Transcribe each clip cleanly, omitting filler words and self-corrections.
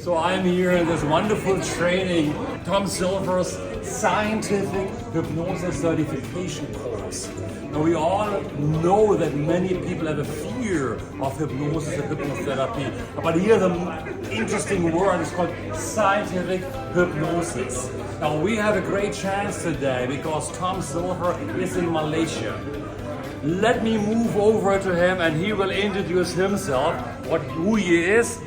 So I'm here in this wonderful training, Tom Silver's Scientific Hypnosis Certification course. Now we all know that many people have a fear of hypnosis and hypnotherapy, but here's an interesting word, it's called scientific hypnosis. Now we have a great chance today because Tom Silver is in Malaysia. Let me move over to him and he will introduce himself, who he is,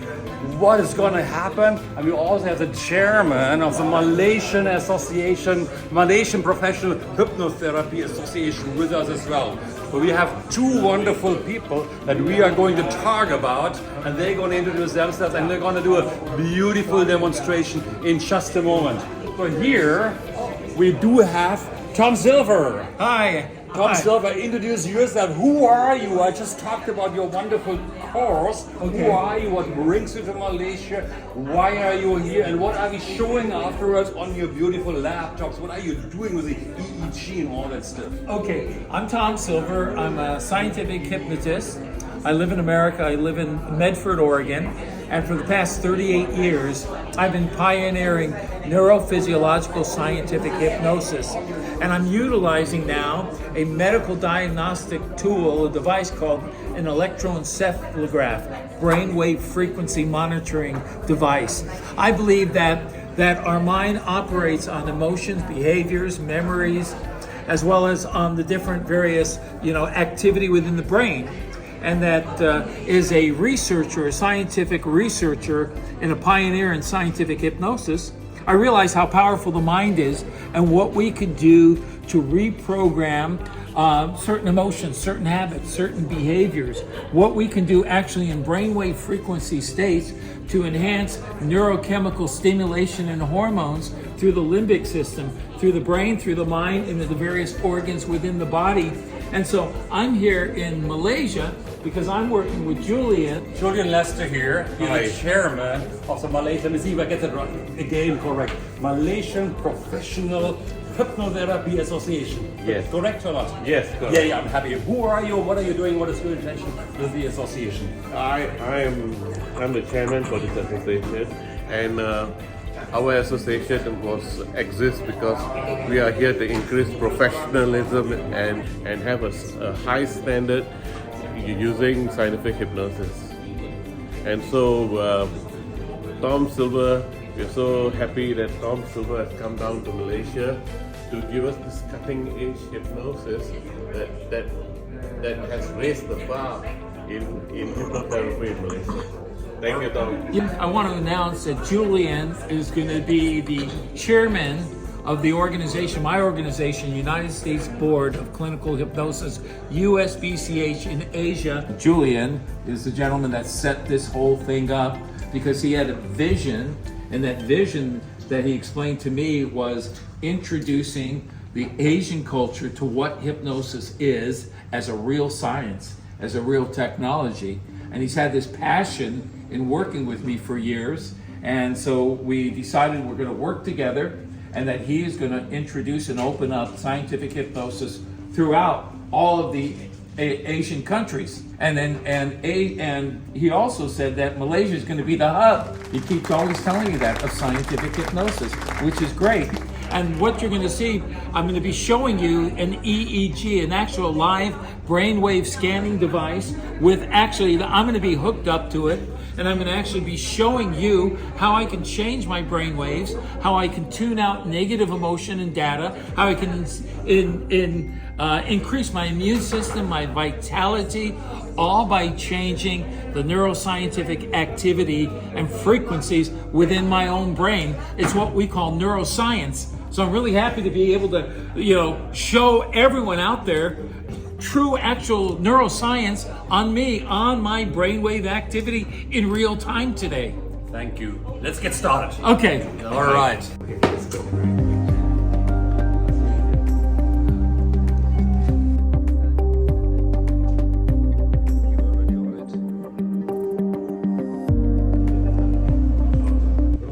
what is going to happen. And we also have the chairman of the Malaysian Association, Malaysian Professional Hypnotherapy Association with us as well. So we have two wonderful people that we are going to talk about, and they're going to introduce themselves and they're going to do a beautiful demonstration in just a moment. So here we do have Tom Silver. Hi. Tom Silver, introduce yourself. Who are you? I just talked about your wonderful course. Okay. Who are you? What brings you to Malaysia? Why are you here? And what are we showing afterwards on your beautiful laptops? What are you doing with the EEG and all that stuff? Okay, I'm Tom Silver. I'm a scientific hypnotist. I live in America. I live in Medford, Oregon. And for the past 38 years, I've been pioneering neurophysiological scientific hypnosis. And I'm utilizing now a medical diagnostic tool, a device called an electroencephalograph, brainwave frequency monitoring device. I believe that our mind operates on emotions, behaviors, memories, as well as on the different various, activity within the brain. And that is a researcher, a scientific researcher, and a pioneer in scientific hypnosis. I realize how powerful the mind is and what we could do to reprogram certain emotions, certain habits, certain behaviors, what we can do actually in brainwave frequency states to enhance neurochemical stimulation and hormones through the limbic system, through the brain, through the mind, and the various organs within the body. And so I'm here in Malaysia because I'm working with Julian Leicester here. He's the chairman of the Malaysian, let me see if I get that right again correct, Malaysian Professional Hypnotherapy Association. Yes. Correct or not? Yes, correct. Yeah, I'm happy. Who are you? What are you doing? What is your intention with the association? I'm the chairman for this association, and our association exists because we are here to increase professionalism and have a high standard using scientific hypnosis. And so Tom Silver, we're so happy that Tom Silver has come down to Malaysia to give us this cutting edge hypnosis that has raised the bar in hypnotherapy in Malaysia. Thank you, Tom. I want to announce that Julian is going to be the chairman of the organization, my organization, United States Board of Clinical Hypnosis, USBCH in Asia. Julian is the gentleman that set this whole thing up because he had a vision, and that vision that he explained to me was introducing the Asian culture to what hypnosis is as a real science, as a real technology. And he's had this passion in working with me for years. And so we decided we're going to work together and that he is going to introduce and open up scientific hypnosis throughout all of the Asian countries. And he also said that Malaysia is going to be the hub. He keeps always telling you that, of scientific hypnosis, which is great. And what you're going to see, I'm going to be showing you an EEG, an actual live brainwave scanning device with actually, I'm going to be hooked up to it, and I'm going to actually be showing you how I can change my brainwaves, how I can tune out negative emotion and data, how I can increase my immune system, my vitality, all by changing the neuroscientific activity and frequencies within my own brain. It's what we call neuroscience. So I'm really happy to be able to, show everyone out there true actual neuroscience on me, on my brainwave activity in real time today. Thank you. Let's get started. Okay. All right. Okay, let's go.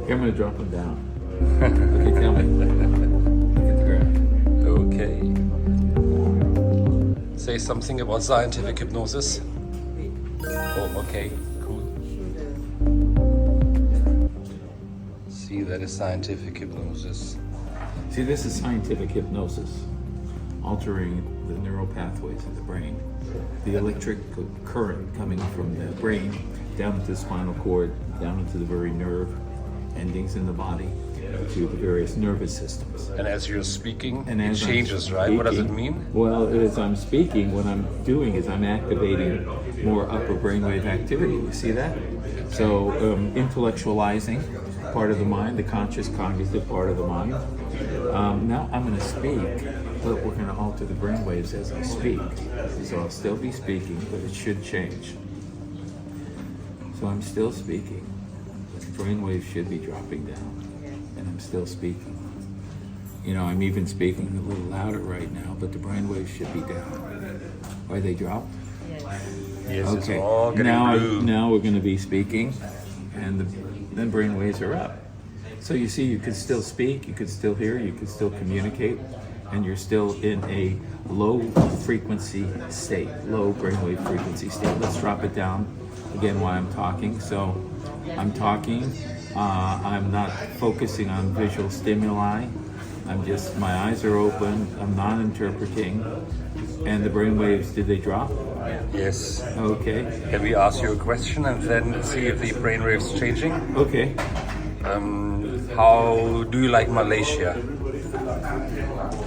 Here, I'm going to drop them down. Okay, tell me. Look at the graph. Okay. Say something about scientific hypnosis. Oh, okay, cool. that is scientific hypnosis. See, this is scientific hypnosis, altering the neural pathways of the brain. The electric current coming from the brain down into the spinal cord, down into the very nerve endings in the body, to the various nervous systems. And as you're speaking, And it as I'm changes, right? What does it speaking- mean? Well, as I'm speaking, what I'm doing is I'm activating more upper brainwave activity. You see that? So intellectualizing part of the mind, the conscious cognitive part of the mind. Now I'm going to speak, but we're going to alter the brainwaves as I speak. So I'll still be speaking, but it should change. So I'm still speaking, but the brainwaves should be dropping down, and I'm still speaking. You know, I'm even speaking a little louder right now, but the brainwaves should be down. Are they dropped? Yes, Okay. it's all getting blue. Now we're going to be speaking, and then brainwaves are up. So you see, you could still speak, you could still hear, you could still communicate, and you're still in a low frequency state, low brainwave frequency state. Let's drop it down again while I'm talking. So I'm talking, I'm not focusing on visual stimuli. My eyes are open, I'm non-interpreting, and the brainwaves, did they drop? Yes. Okay, Can we ask you a question and then see if the brainwaves changing? okay. How do you like Malaysia?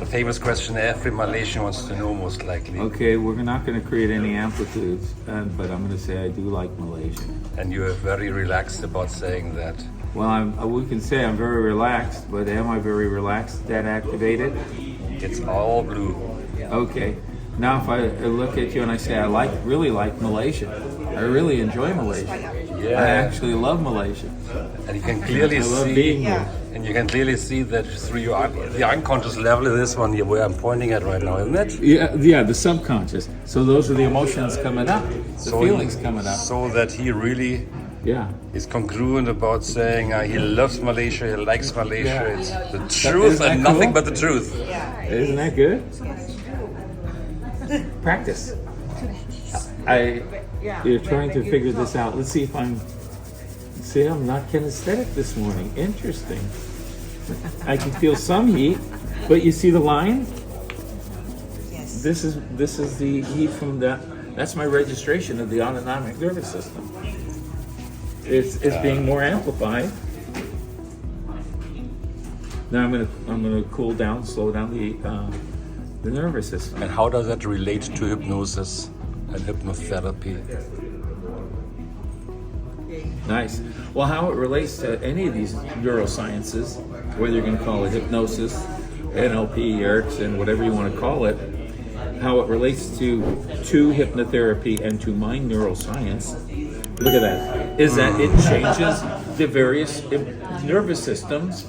The famous question every Malaysian wants to know, most likely. Okay, we're not going to create any amplitudes, but I'm going to say I do like Malaysia. And you are very relaxed about saying that. Well, we can say I'm very relaxed, but am I very relaxed, that activated? It's all blue. Okay. Now if I look at you and I say I really like Malaysia, I really enjoy Malaysia. Yeah. I actually love Malaysia. And you can clearly I love see, being here. and you can clearly see that through the unconscious level of this one here, where I'm pointing at right now, isn't it? Yeah, the subconscious. So those are the emotions coming up, the feelings coming up. So that he really Yeah. is congruent about saying he loves Malaysia, he likes Malaysia. Yeah. It's the truth Isn't that and nothing cool? but the truth. Isn't that good? Practice. You're trying to figure this out. Let's see if I'm not kinesthetic this morning. Interesting. I can feel some heat, but you see the line? Yes. This is the heat from that's my registration of the autonomic nervous system. It's being more amplified. Now I'm gonna cool down, slow down the nervous system. And how does that relate to hypnosis and hypnotherapy? Nice. Well, how it relates to any of these neurosciences, whether you're going to call it hypnosis, NLP, Erickson, whatever you want to call it, how it relates to hypnotherapy and to mind neuroscience, look at that, is that it changes the various nervous systems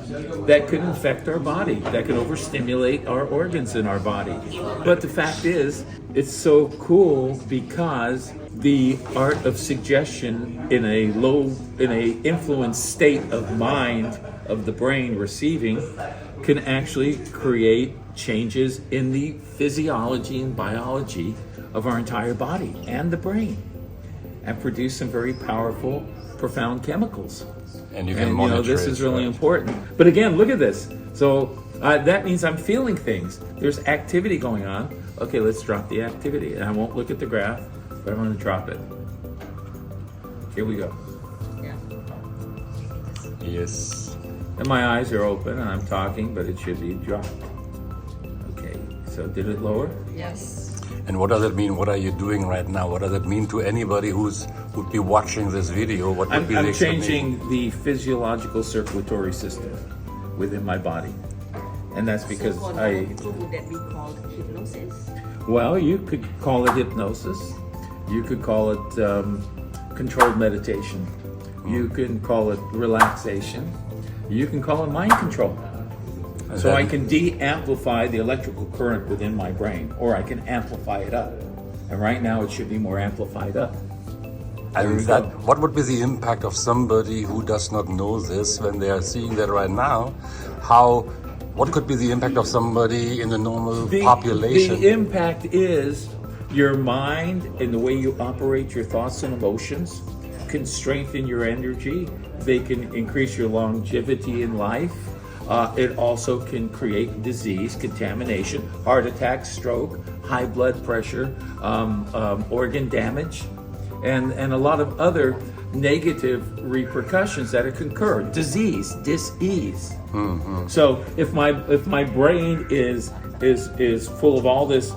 that could infect our body, that could overstimulate our organs in our body. But the fact is, it's so cool because the art of suggestion in a influenced state of mind of the brain receiving can actually create changes in the physiology and biology of our entire body and the brain, and produce some very powerful, profound chemicals. And you can monitor this it, is really right? important. But again, look at this. So that means I'm feeling things. There's activity going on. Okay, let's drop the activity. And I won't look at the graph, but I'm going to drop it. Here we go. Yes. And my eyes are open and I'm talking, but it should be dropped. Okay, so did it lower? Yes. And what does it mean? What are you doing right now? What does it mean to anybody would be watching this video? What would be the I'm explanation? changing the physiological circulatory system within my body. And that's because Would that be called hypnosis? well, you could call it hypnosis. You could call it controlled meditation. You can call it relaxation. You can call it mind control. So I can de-amplify the electrical current within my brain, or I can amplify it up. And right now it should be more amplified up. And what would be the impact of somebody who does not know this when they are seeing that right now? What could be the impact of somebody in the normal population? The impact is your mind and the way you operate your thoughts and emotions can strengthen your energy. They can increase your longevity in life. It also can create disease, contamination, heart attack, stroke, high blood pressure, organ damage, and a lot of other negative repercussions that can occur. Disease, dis-ease. So if my brain is full of all this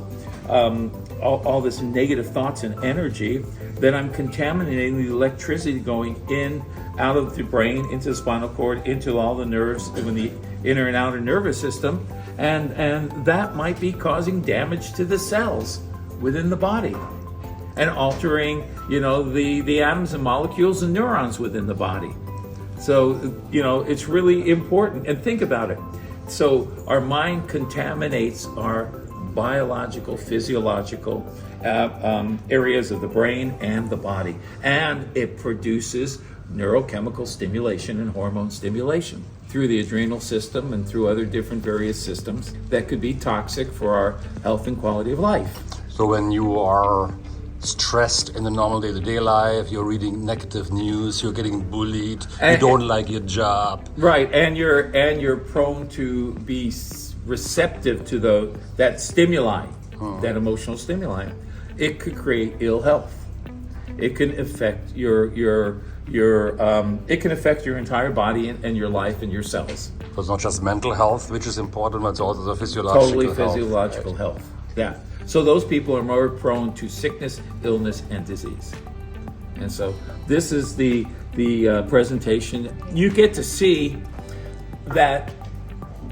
all this negative thoughts and energy, then I'm contaminating the electricity going in, out of the brain, into the spinal cord, into all the nerves, in the inner and outer nervous system, and that might be causing damage to the cells within the body, and altering, the atoms and molecules and neurons within the body. So, it's really important. And think about it. So our mind contaminates our biological, physiological areas of the brain and the body, and it produces neurochemical stimulation and hormone stimulation through the adrenal system and through other different various systems that could be toxic for our health and quality of life. So when you are stressed in the normal day-to-day life, you're reading negative news, you're getting bullied, you don't like your job. Right, and you're prone to be receptive to that stimuli, that emotional stimuli. It could create ill health. It can affect it can affect your entire body and your life and your cells. So it's not just mental health, which is important, but it's also the physiological Totally health. physiological health. Yeah. So those people are more prone to sickness, illness, and disease. And so this is the presentation. You get to see that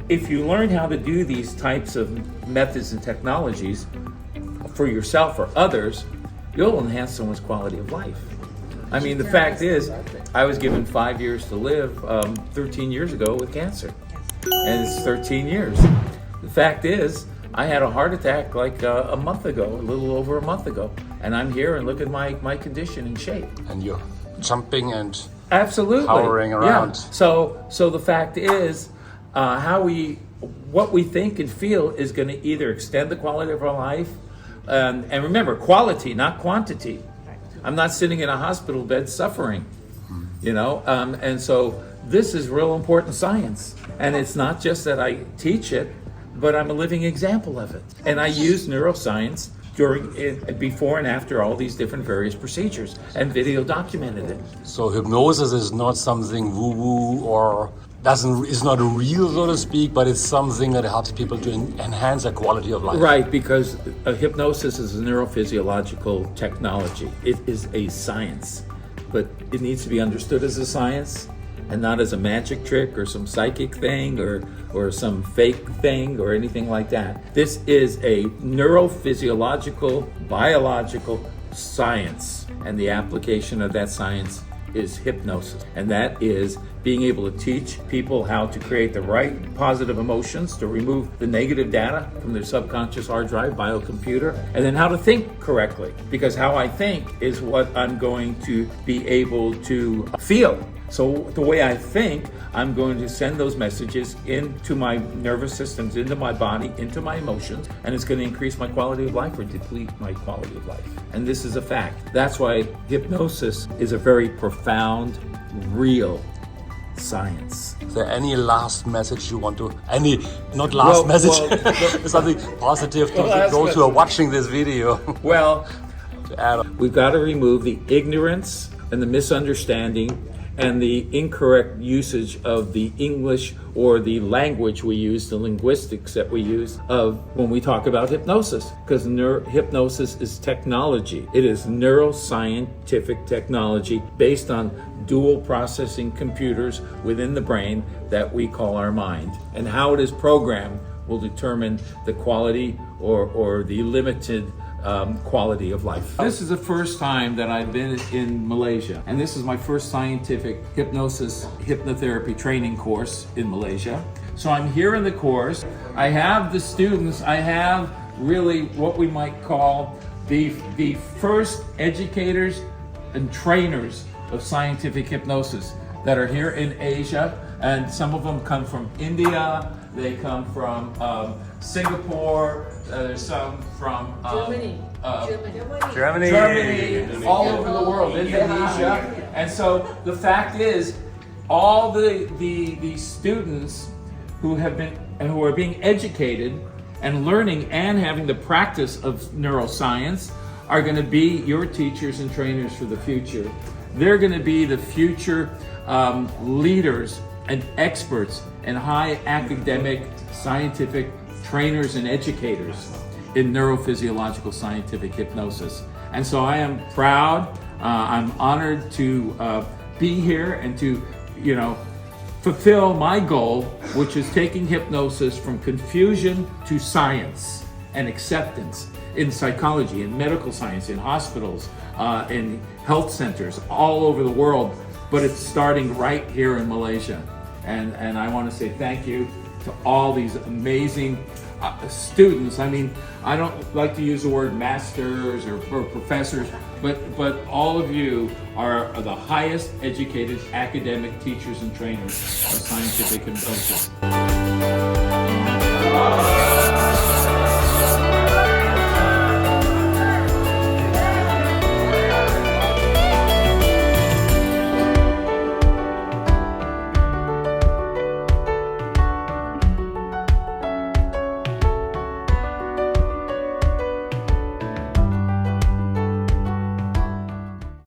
if you learn how to do these types of methods and technologies for yourself or others, you'll enhance someone's quality of life. I mean, the fact is, I was given 5 years to live 13 years ago with cancer. And it's 13 years. The fact is, I had a heart attack like a month ago, a little over a month ago. And I'm here and look at my condition and shape. And you're jumping and absolutely powering around. Yeah. So the fact is, what we think and feel is going to either extend the quality of our life, and remember, quality, not quantity. I'm not sitting in a hospital bed suffering, and so this is real important science. And it's not just that I teach it, but I'm a living example of it. And I use neuroscience before and after all these different various procedures, and video documented it. So hypnosis is not something woo-woo or is not real, so to speak, but it's something that helps people to enhance their quality of life. Right, because hypnosis is a neurophysiological technology. It is a science, but it needs to be understood as a science and not as a magic trick or some psychic thing or some fake thing or anything like that. This is a neurophysiological, biological science, and the application of that science is hypnosis. And that is being able to teach people how to create the right positive emotions, to remove the negative data from their subconscious hard drive, biocomputer, and then how to think correctly. Because how I think is what I'm going to be able to feel. So the way I think, I'm going to send those messages into my nervous systems, into my body, into my emotions, and it's going to increase my quality of life or deplete my quality of life. And this is a fact. That's why hypnosis is a very profound, real science. Is there any last message you want to, something positive to those who are watching this video? Well, we've got to remove the ignorance and the misunderstanding and the incorrect usage of the English or the language we use, the linguistics that we use of when we talk about hypnosis. Because hypnosis is technology. It is neuroscientific technology based on dual processing computers within the brain that we call our mind. And how it is programmed will determine the quality or the limited quality of life. This is the first time that I've been in Malaysia, and this is my first scientific hypnosis hypnotherapy training course in Malaysia. So I'm here in the course. I have the students. I have really what we might call the first educators and trainers of scientific hypnosis. that are here in Asia, and some of them come from India, they come from Singapore, there's some from Germany, all over the world, Indonesia. And so the fact is, all the students who are being educated and learning and having the practice of neuroscience are going to be your teachers and trainers for the future. They're going to be the future leaders and experts and high academic scientific trainers and educators in neurophysiological scientific hypnosis. And so I am proud, I'm honored to be here and to, fulfill my goal, which is taking hypnosis from confusion to science and acceptance in psychology, in medical science, in hospitals, in health centers all over the world. But it's starting right here in Malaysia. And I want to say thank you to all these amazing students. I mean, I don't like to use the word masters or professors, but all of you are the highest educated academic teachers and trainers of scientific hypnosis.